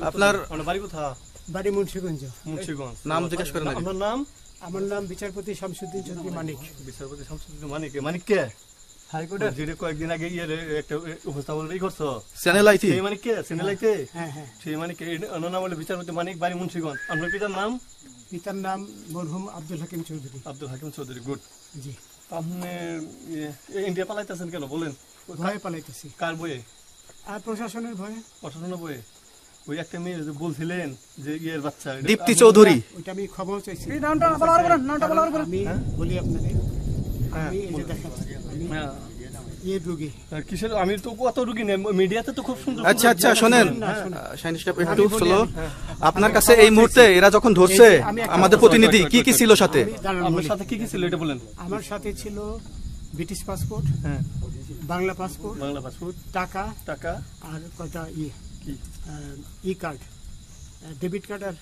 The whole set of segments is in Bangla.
আপনার বাড়ি কোথায়? বাড়ি মুন্সিগঞ্জ। মুন্সিগঞ্জ। নাম জিজ্ঞেস করেন আগে। আপনার নাম? আমার নাম বিচারপতি শামসুদ্দিন চৌধুরী মানিক। বিচারপতি শামসুদ্দিন মানিক। মানিক কে? হাইকোর্টের যেটা কয়েকদিন আগে একটা উপস্থাপন করছো চ্যানেল আইতি। সেই মানিক কে? চ্যানেল আইতে? হ্যাঁ হ্যাঁ। সেই মানিক ওনার নাম হলো বিচারপতি মানিক, বাড়ি মুন্সিগঞ্জ। আপনার পিতার নাম? পিতার নাম মরহুম আব্দুল হাকিম চৌধুরী। আব্দুল হাকিম চৌধুরী। গুড। জি। আপনি ইন্ডিয়া পালাইতেছেন কেন বলেন? ভয়ে পালাইতেছি। কার বইয়ে? আর প্রশাসনের ভয়ে। প্রশাসনের বইয়ে? ওই একটা মেয়ে যে বলছিলেন যে ইয়ের বাচ্চা, দীপ্তি চৌধুরী। ওইটা আমি খবর চাইছি। নামটা বলার পরে আমি বলি আপনাদের, আমি এই যে দেখাচ্ছি, আমি এই রোগী। কিসের? আমি তো কত রুগী নেই, মিডিয়াতে তো খুব সুন্দর। আচ্ছা আচ্ছা শোনেন শাইনিশ সাহেব একটু স্লো। আপনার কাছে এই মুহূর্তে এরা যখন ধরছে আমাদের প্রতিনিধি কি কি ছিল সাথে? আপনার সাথে কি কি ছিল এটা বলেন। আমার সাথে ছিল ব্রিটিশ পাসপোর্ট, হ্যাঁ, বাংলা পাসপোর্ট, বাংলা পাসপোর্ট, টাকা টাকা, আর কয়টা কি ই কার্ড, ডেবিট কার্ড আর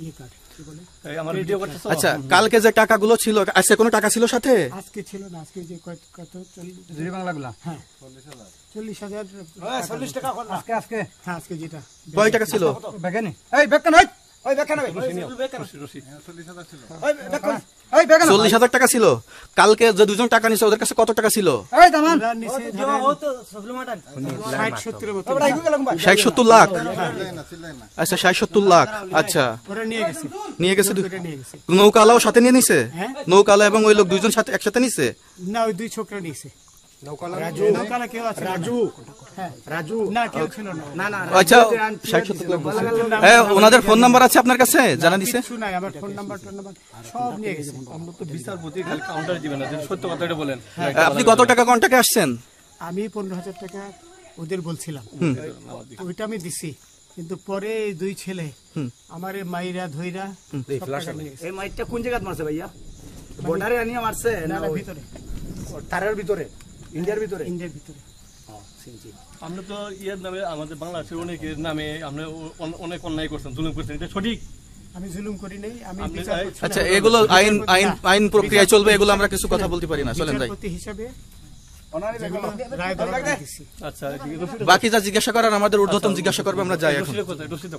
ই কার্ড, কি বলে এই আমার ভিডিও করতেছো? আচ্ছা কালকে যে টাকাগুলো ছিল আজকে কোনো টাকা ছিল সাথে? আজকে ছিল না, আজকে যে কত 40 বাংলাগুলা। হ্যাঁ 40,000 40 টাকা আজকে আজকে হ্যাঁ আজকে যেটা কয় টাকা ছিল? বেগানি এই বেগান ওই বেগান ওই রশি 40,000 টাকা ছিল। কালকে যে দুজন টাকা নিছে ওদের কাছে কত টাকা ছিল? এই দামান ওরা নিচে ধরেন 60-70 মতো 60-70 লাখ। আচ্ছা 60-70 লাখ। আচ্ছা ওরা নিয়ে গেছে, নিয়ে গেছে। ওটা নিয়ে গেছে। নৌকালাও সাথে নিয়ে নিছে? হ্যাঁ। নৌকালা এবং ওই লোক দুইজন সাথে একসাথে নিছে? না ওই দুই ছোকরা নিয়েছে। নৌকালা কেউ আছে? রাজু না, কেউ ছিল না। আচ্ছা 60-70 লাখ বলছে। হ্যাঁ ওনাদের ফোন নাম্বার আছে আপনার কাছে? জানা দিছে? কিছু নাই, আমার ফোন নাম্বার সব নিয়ে গেছে। আমরা তো বিচারপতি খালি কাউন্টার দিবেন না, যদি সত্য কথাটা বলেন। আপনি কত টাকা কন্টাক্টে আসছেন? আমি 15,000 টাকা ওদের বলছিলাম, ওইটা আমি দিছি, কিন্তু পরে এই দুই ছেলে আমার মাইরা ধইরা সব টাকা নিয়ে গেছে। এই মাইটটা কোন জায়গায় মারছে ভাইয়া? বর্ডারে আনিয়া মারছে না না না, ওই ভিতরে, তারের ভিতরে, ইন্ডিয়ার ভিতরে? ইন্ডিয়ার ভিতরে। আমরা তো ইয়ের নামে, আমাদের বাংলাদেশের অনেকের নামে আমরা অনেক অন্যায় করছেন, জুলুম করছেন, এটা সঠিক? আমি জুলুম করি নাই, আমি আপনি- বিচার করছি না। আচ্ছা এগুলো আইন আইন আইন প্রক্রিয়ায় চলবে, এগুলো আমরা কিছু কথা বলতে পারি না। চলেন যাই। বিচারপতি হিসাবে যেগুলো রায় দেওয়া দিছি। আচ্ছা বাকি যা জিজ্ঞাসা করার আমাদের ঊর্ধ্বতন জিজ্ঞাসা করবে, আমরা যাই এখন। রশিদ কোথায়? রশিদ